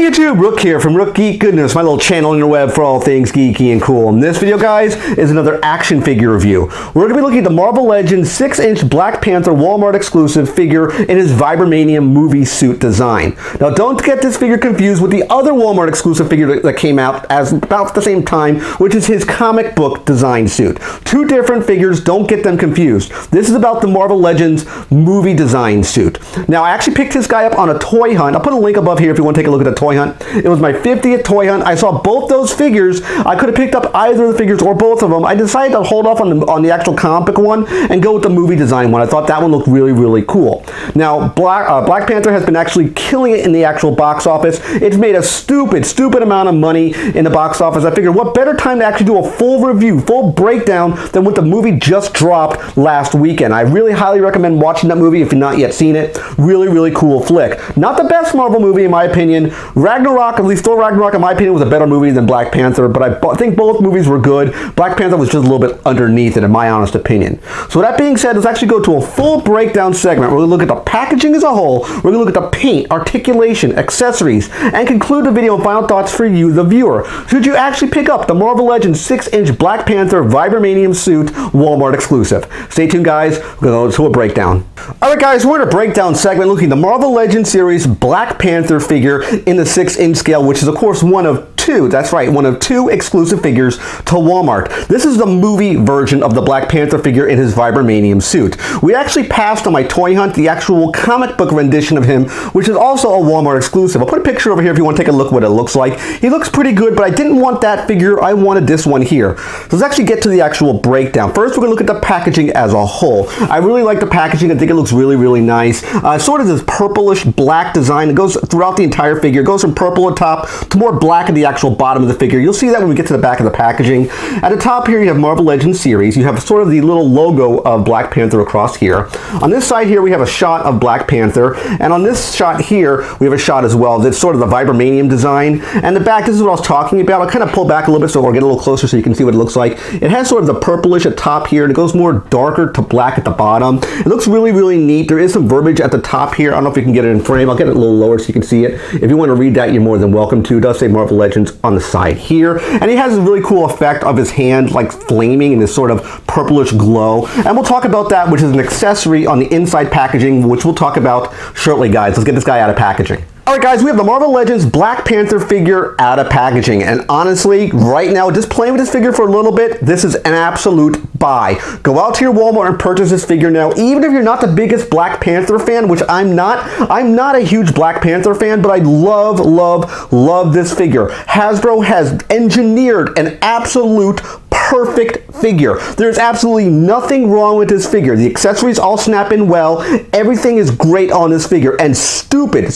YouTube, Rook here from Rook, Geek, Goodness, my little channel on the web for all things geeky and cool. And this video, guys, is another action figure review. We're going to be looking at the Marvel Legends 6-inch Black Panther Walmart exclusive figure in his Vibranium movie suit design. Now, don't get this figure confused with the other Walmart exclusive figure that came out as about the same time, which is his comic book design suit. Two different figures, don't get them confused. This is about the Marvel Legends movie design suit. Now, I actually picked this guy up on a toy hunt. I'll put a link above here if you want to take a look at the toy hunt. It was my 50th toy hunt. I saw both those figures. I could have picked up either of the figures or both of them. I decided to hold off on the actual comic book one and go with the movie design one. I thought that one looked really, really cool. Now, Black Panther has been actually killing it in the actual box office. It's made a stupid amount of money in the box office. I figured what better time to actually do a full review, full breakdown than when the movie just dropped last weekend. I really highly recommend watching that movie if you've not yet seen it. Really, really cool flick. Not the best Marvel movie in my opinion. Ragnarok, at least Thor Ragnarok in my opinion, was a better movie than Black Panther, but I think both movies were good. Black Panther was just a little bit underneath it in my honest opinion. So with that being said, let's actually go to a full breakdown segment. We're going to look at the packaging as a whole, we're going to look at the paint, articulation, accessories, and conclude the video with final thoughts for you, the viewer. Should you actually pick up the Marvel Legends 6-inch Black Panther Vibranium suit Walmart exclusive? Stay tuned, guys. We're going to go to a breakdown. Alright guys, we're in a breakdown segment looking at the Marvel Legends series Black Panther figure in the 6-inch scale, which is of course one of two, that's right, one of two exclusive figures to Walmart. This is the movie version of the Black Panther figure in his Vibranium suit. We actually passed on my toy hunt the actual comic book rendition of him, which is also a Walmart exclusive. I'll put a picture over here if you want to take a look at what it looks like. He looks pretty good, but I didn't want that figure, I wanted this one here. So let's actually get to the actual breakdown. First, we're going to look at the packaging as a whole. I really like the packaging. I think it looks really, really nice. Sort of this purplish black design. It goes throughout the entire figure. It goes from purple at top to more black at the actual bottom of the figure. You'll see that when we get to the back of the packaging. At the top here, you have Marvel Legends series. You have sort of the little logo of Black Panther across here. On this side here, we have a shot of Black Panther. And on this shot here, we have a shot as well. That's sort of the Vibranium design. And the back, this is what I was talking about. I'll kind of pull back a little bit so we'll get a little closer so you can see what it looks like. It has sort of the purplish at top here, and it goes more darker to black at the bottom. It looks really, really neat. There is some verbiage at the top here. I don't know if you can get it in frame. I'll get it a little lower so you can see it. If you want to read that, you're more than welcome to. It does say Marvel Legends on the side here. And he has a really cool effect of his hand like flaming in this sort of purplish glow. And we'll talk about that, which is an accessory on the inside packaging, which we'll talk about shortly, guys. Let's get this guy out of packaging. Alright guys, we have the Marvel Legends Black Panther figure out of packaging, and honestly, right now, just playing with this figure for a little bit, this is an absolute buy. Go out to your Walmart and purchase this figure now, even if you're not the biggest Black Panther fan, which I'm not. I'm not a huge Black Panther fan, but I love this figure. Hasbro has engineered an absolute perfect figure. There's absolutely nothing wrong with this figure. The accessories all snap in well. Everything is great on this figure, and stupid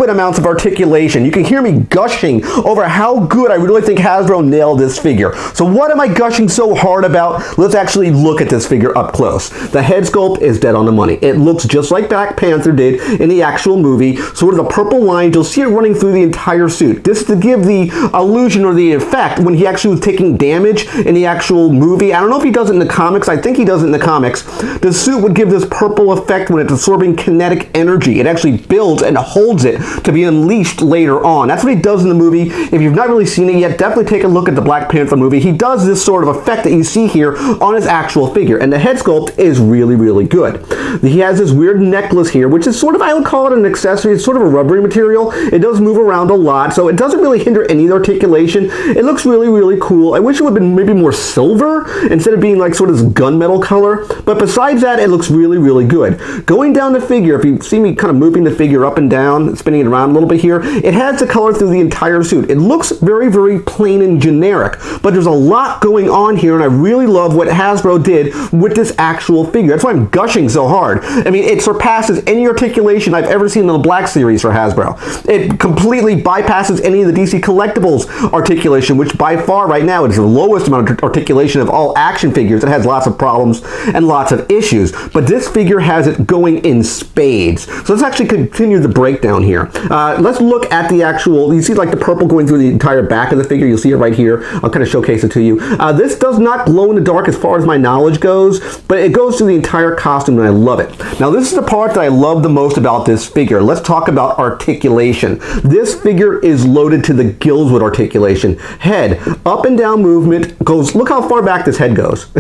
amounts of articulation. You can hear me gushing over how good I really think Hasbro nailed this figure. So what am I gushing so hard about? Let's actually look at this figure up close. The head sculpt is dead on the money. It looks just like Black Panther did in the actual movie. Sort of the purple lines, you'll see it running through the entire suit. This is to give the illusion or the effect when he actually was taking damage in the actual movie. I don't know if he does it in the comics. I think he does it in the comics. The suit would give this purple effect when it's absorbing kinetic energy. It actually builds and holds it to be unleashed later on. That's what he does in the movie. If you've not really seen it yet, definitely take a look at the Black Panther movie. He does this sort of effect that you see here on his actual figure, and the head sculpt is really, really good. He has this weird necklace here, which is sort of, I would call it an accessory. It's sort of a rubbery material. It does move around a lot, so it doesn't really hinder any articulation. It looks really, really cool. I wish it would have been maybe more silver instead of being like sort of this gunmetal color, but besides that, it looks really, really good. Going down the figure, if you see me kind of moving the figure up and down, spinning it around a little bit here, it has the color through the entire suit. It looks very, very plain and generic, but there's a lot going on here, and I really love what Hasbro did with this actual figure. That's why I'm gushing so hard. I mean, it surpasses any articulation I've ever seen in the Black series for Hasbro. It completely bypasses any of the DC Collectibles articulation, which by far right now is has the lowest amount of articulation of all action figures. It has lots of problems and lots of issues, but this figure has it going in spades. So let's actually continue the breakdown here. Let's look at the actual, you see like the purple going through the entire back of the figure. You'll see it right here. I'll kind of showcase it to you. This does not glow in the dark as far as my knowledge goes, but it goes through the entire costume and I love it. Now this is the part that I love the most about this figure. Let's talk about articulation. This figure is loaded to the gills with articulation. Head, up and down movement goes, look how far back this head goes.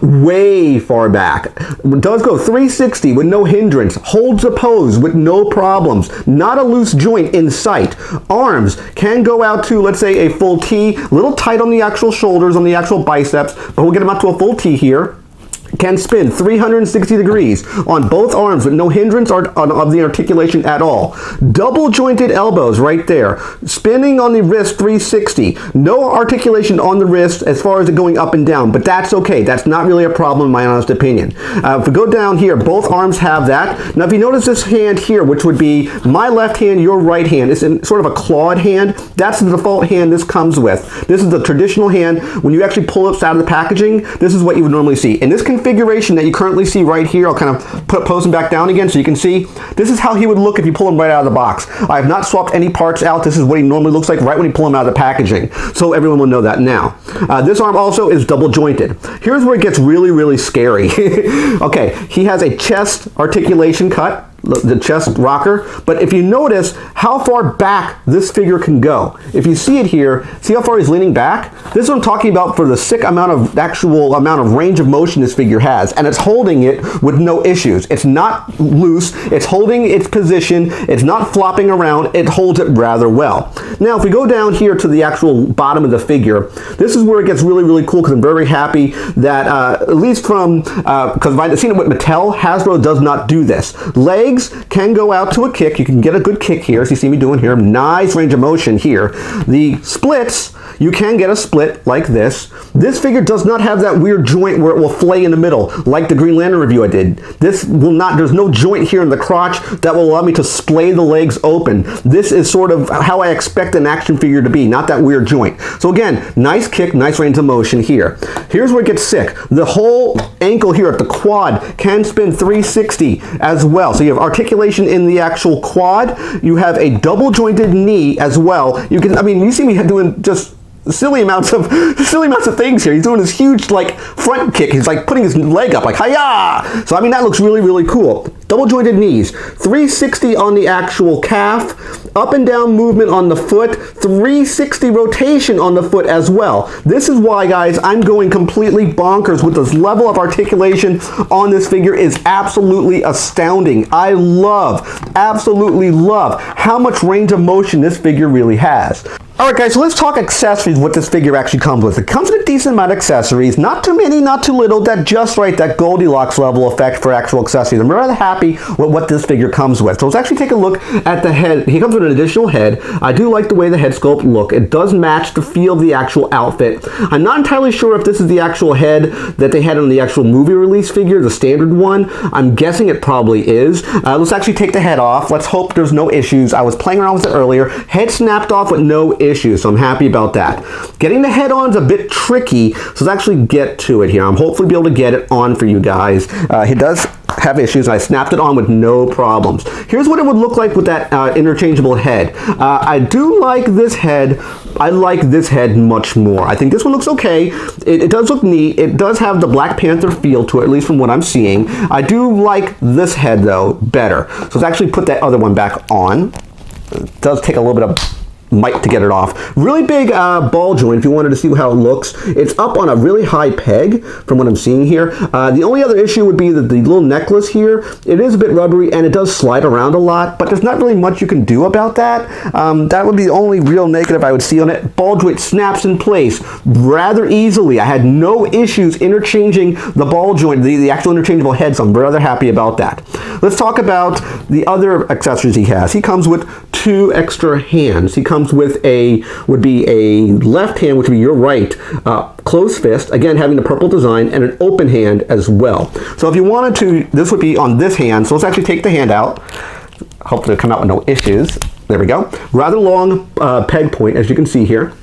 Way far back. It does go 360 with no hindrance. Holds the pose with no problems. Not a loose joint in sight. Arms can go out to, let's say, a full T. A little tight on the actual shoulders, on the actual biceps, but we'll get them out to a full T here. Can spin 360 degrees on both arms with no hindrance of the articulation at all. Double jointed elbows right there. Spinning on the wrist 360. No articulation on the wrist as far as it going up and down, but that's okay. That's not really a problem in my honest opinion. If we go down here, both arms have that. Now if you notice this hand here, which would be my left hand, your right hand, it's in sort of a clawed hand. That's the default hand this comes with. This is the traditional hand. When you actually pull it out of the packaging, this is what you would normally see. In this configuration that you currently see right here, I'll kind of pose him back down again so you can see. This is how he would look if you pull him right out of the box. I have not swapped any parts out. This is what he normally looks like right when you pull him out of the packaging. So everyone will know that now. This arm also is double jointed. Here's where it gets really, really scary. Okay, he has a chest articulation cut, the chest rocker, but if you notice how far back this figure can go, if you see it here, see how far he's leaning back? This is what I'm talking about for the sick amount of range of motion this figure has, and it's holding it with no issues. It's not loose, it's holding its position, it's not flopping around, it holds it rather well. Now if we go down here to the actual bottom of the figure, this is where it gets really, really cool because I'm very happy that at least from, because I've seen it with Mattel, Hasbro does not do this. Legs can go out to a kick. You can get a good kick here, as you see me doing here. Nice range of motion here. The splits, you can get a split like this. This figure does not have that weird joint where it will flay in the middle, like the Green Lantern review I did. This will not, there's no joint here in the crotch that will allow me to splay the legs open. This is sort of how I expect an action figure to be, not that weird joint. So again, nice kick, nice range of motion here. Here's where it gets sick. The whole ankle here at the quad can spin 360 as well. So you have articulation in the actual quad. You have a double jointed knee as well. You can, I mean, you see me doing just silly amounts of things here. He's doing this huge like front kick. He's like putting his leg up like hi-ya. So I mean that looks really, really cool. Double jointed knees, 360 on the actual calf, up and down movement on the foot, 360 rotation on the foot as well. This is why, guys, I'm going completely bonkers with this level of articulation on this figure is absolutely astounding. I absolutely love how much range of motion this figure really has. Alright guys, so let's talk accessories, what this figure actually comes with. It comes with a decent amount of accessories, not too many, not too little, that just right, that Goldilocks level effect for actual accessories. I'm rather happy with what this figure comes with. So let's actually take a look at the head. He comes with an additional head. I do like the way the head sculpt look. It does match the feel of the actual outfit. I'm not entirely sure if this is the actual head that they had on the actual movie release figure, the standard one. I'm guessing it probably is. Let's actually take the head off. Let's hope there's no issues. I was playing around with it earlier. Head snapped off with no issues, so I'm happy about that. Getting the head on is a bit tricky, so let's actually get to it here. I'm hopefully be able to get it on for you guys. He does have issues, and I snapped it on with no problems. Here's what it would look like with that interchangeable head. I do like this head. I like this head much more. I think this one looks okay. It does look neat. It does have the Black Panther feel to it, at least from what I'm seeing. I do like this head, though, better. So let's actually put that other one back on. It does take a little bit of might to get it off. Really big ball joint if you wanted to see how it looks. It's up on a really high peg from what I'm seeing here. The only other issue would be that the little necklace here, it is a bit rubbery and it does slide around a lot, but there's not really much you can do about that. That would be the only real negative I would see on it. Ball joint snaps in place rather easily. I had no issues interchanging the ball joint, the actual interchangeable heads. I'm rather happy about that. Let's talk about the other accessories he has. He comes with 2 extra hands. He comes with would be a left hand, which would be your right, closed fist, again having the purple design, and an open hand as well. So if you wanted to, this would be on this hand. So let's actually take the hand out. Hopefully it'll come out with no issues. There we go. Rather long peg point, as you can see here.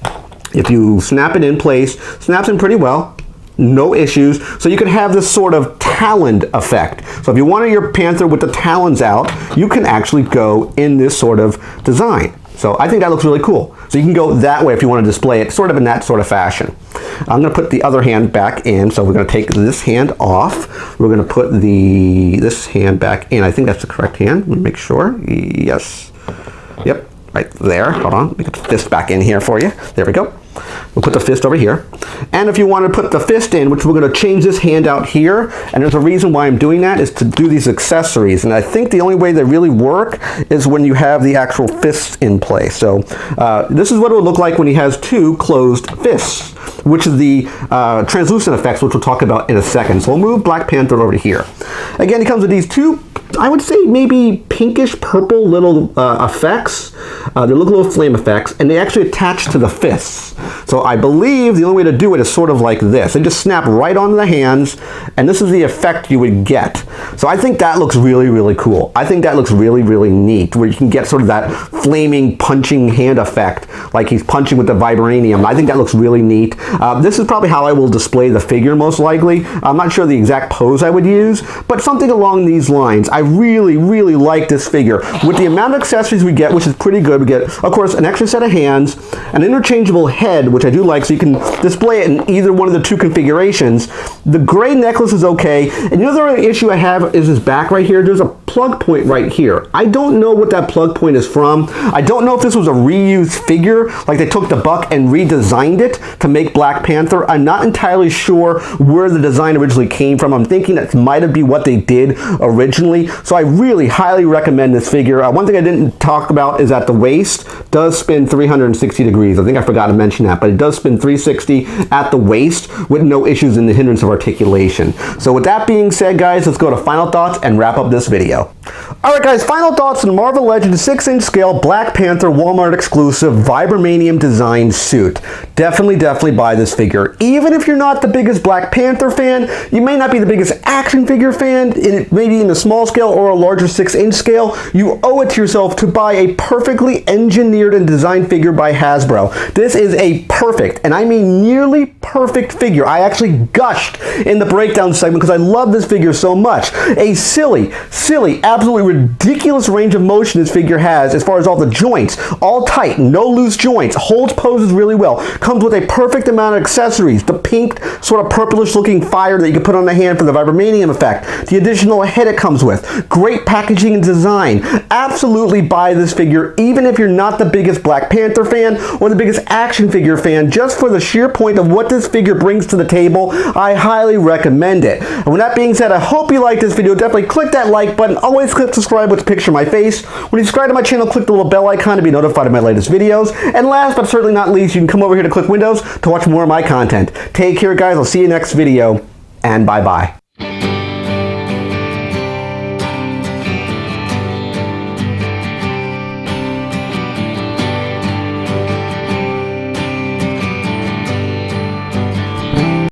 If you snap it in place, snaps in pretty well. No issues. So you can have this sort of taloned effect. So if you wanted your Panther with the talons out, you can actually go in this sort of design. So I think that looks really cool. So you can go that way if you want to display it sort of in that sort of fashion. I'm going to put the other hand back in. So we're going to take this hand off. We're going to put this hand back in. I think that's the correct hand. Let me make sure. Yes. Yep. Right there. Hold on. Let me get the fist back in here for you. There we go. We'll put the fist over here. And if you want to put the fist in, which we're going to change this hand out here, and there's a reason why I'm doing that, is to do these accessories. And I think the only way they really work is when you have the actual fists in place. So this is what it would look like when he has two closed fists, which is the translucent effects, which we'll talk about in a second. So we'll move Black Panther over to here. Again, he comes with these two, I would say maybe pinkish purple little effects. They look little flame effects, and they actually attach to the fists. So I believe the only way to do it is sort of like this. They just snap right onto the hands, and this is the effect you would get. So I think that looks really, really cool. I think that looks really, really neat, where you can get sort of that flaming punching hand effect, like he's punching with the vibranium. I think that looks really neat. This is probably how I will display the figure most likely. I'm not sure the exact pose I would use, but something along these lines. I really, really like this figure. With the amount of accessories we get, which is pretty good, we get, of course, an extra set of hands, an interchangeable head, which I do like, so you can display it in either one of the two configurations. The gray necklace is okay, and the other issue I have is this back right here. There's a plug point right here. I don't know what that plug point is from. I don't know if this was a reused figure, like they took the buck and redesigned it to make Black Panther. I'm not entirely sure where the design originally came from. I'm thinking that might have been what they did originally. So I really highly recommend this figure. One thing I didn't talk about is that the waist does spin 360 degrees. I think I forgot to mention that, but it does spin 360 at the waist with no issues in the hindrance of articulation. So with that being said, guys, let's go to final thoughts and wrap up this video. Alright guys, final thoughts on Marvel Legends 6-inch scale Black Panther Walmart exclusive Vibranium design suit. Definitely buy this figure. Even if you're not the biggest Black Panther fan, you may not be the biggest action figure fan, maybe in the small scale or a larger 6-inch scale, you owe it to yourself to buy a perfectly engineered and designed figure by Hasbro. This is a perfect, and I mean nearly perfect figure. I actually gushed in the breakdown segment because I love this figure so much. A silly, absolutely ridiculous range of motion this figure has as far as all the joints. All tight, no loose joints, holds poses really well. Comes with a perfect amount of accessories. The pink, sort of purplish looking fire that you can put on the hand for the Vibranium effect. The additional head it comes with. Great packaging and design. Absolutely buy this figure even if you're not the biggest Black Panther fan or the biggest action figure fan. Just for the sheer point of what this figure brings to the table, I highly recommend it. And with that being said, I hope you liked this video. Definitely click that like button. Always click subscribe with a picture of my face. When you subscribe to my channel, click the little bell icon to be notified of my latest videos. And last but certainly not least, you can come over here to Click Windows to watch more of my content. Take care, guys. I'll see you next video, and bye-bye.